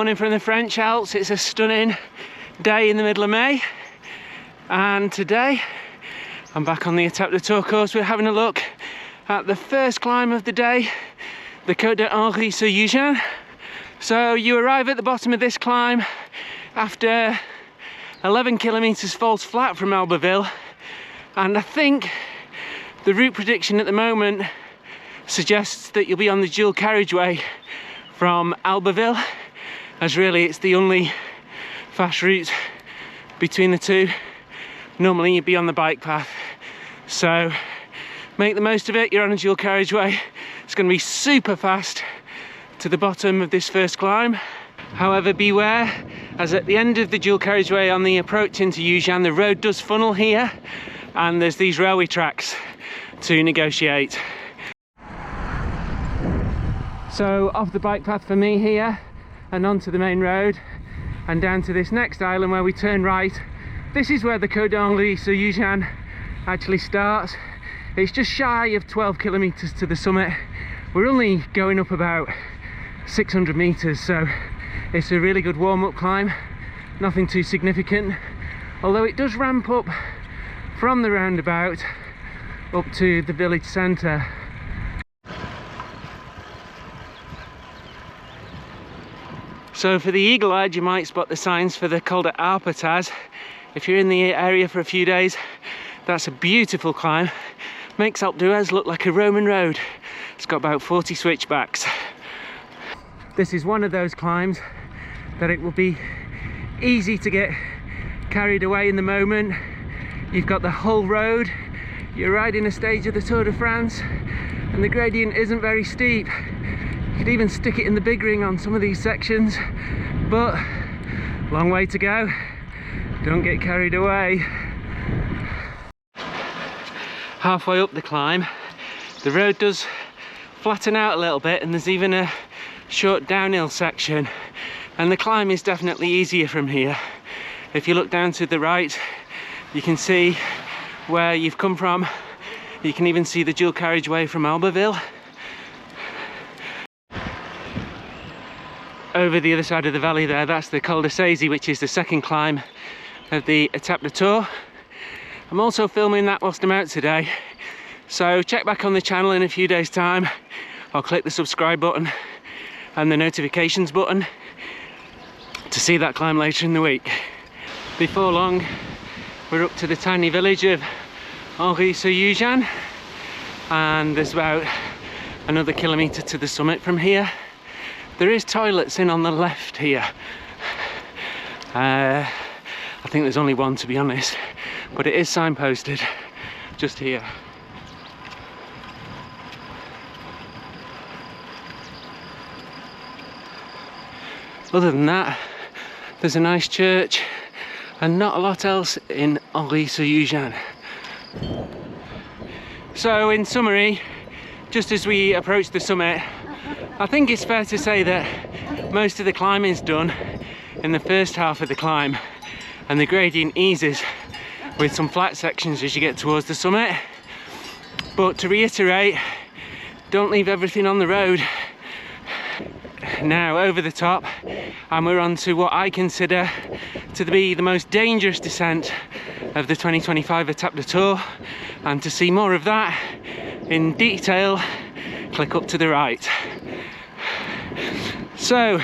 morning from the French Alps. It's a stunning day in the middle of May, and today I'm back on the Etape du Tour course. We're having a look at the first climb of the day, the Cote de Hery sur Ugine. So you arrive at the bottom of this climb after 11 kilometers falls flat from Albertville, and I think the route prediction at the moment suggests that you'll be on the dual carriageway from Albertville, as really it's the only fast route between the two. Normally you'd be on the bike path, so make the most of it. You're on a dual carriageway. It's going to be super fast to the bottom of this first climb. However, beware, as at the end of the dual carriageway on the approach into Ugine, the road does funnel here, and there's these railway tracks to negotiate. So off the bike path for me here and onto the main road and down to this next island where we turn right. This is where the Cote de Hery sur Ugine actually starts. It's just shy of 12 kilometers to the summit. We're only going up about 600 meters, so it's a really good warm-up climb, nothing too significant, although it does ramp up from the roundabout up to the village centre. So for the eagle-eyed, you might spot the signs for the Col de Heri. If you're in the area for a few days, that's a beautiful climb. Makes Alpe d'Huez look like a Roman road. It's got about 40 switchbacks. This is one of those climbs that it will be easy to get carried away in the moment. You've got the whole road, you're riding a stage of the Tour de France, and the gradient isn't very steep. You could even stick it in the big ring on some of these sections, but long way to go. Don't get carried away. Halfway up the climb, the road does flatten out a little bit, and there's even a short downhill section, and the climb is definitely easier from here. If you look down to the right, you can see where you've come from. You can even see the dual carriageway from Albertville. Over the other side of the valley there, that's the Col de Saisies, which is the second climb of the Etape du Tour. I'm also filming that whilst I'm out today, so check back on the channel in a few days' time. I'll click the subscribe button and the notifications button to see that climb later in the week. Before long, we're up to the tiny village of Hery sur Ugine, and there's about another kilometre to the summit from here. There is toilets in on the left here. I think there's only one, to be honest, but it is signposted just here. Other than that, there's a nice church and not a lot else in Hery sur Ugine. So in summary, just as we approach the summit, I think it's fair to say that most of the climbing is done in the first half of the climb, and the gradient eases with some flat sections as you get towards the summit. But to reiterate, don't leave everything on the road. Now over the top, and we're on to what I consider to be the most dangerous descent of the 2025 Etape du Tour, and to see more of that in detail, click up to the right. So,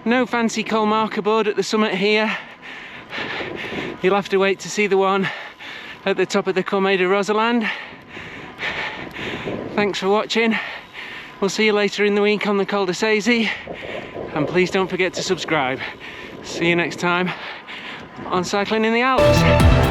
no fancy col marker board at the summit here. You'll have to wait to see the one at the top of the Cormet de Roselend. Thanks for watching. We'll see you later in the week on the Col de Saisies, and please don't forget to subscribe. See you next time on Cycling in the Alps.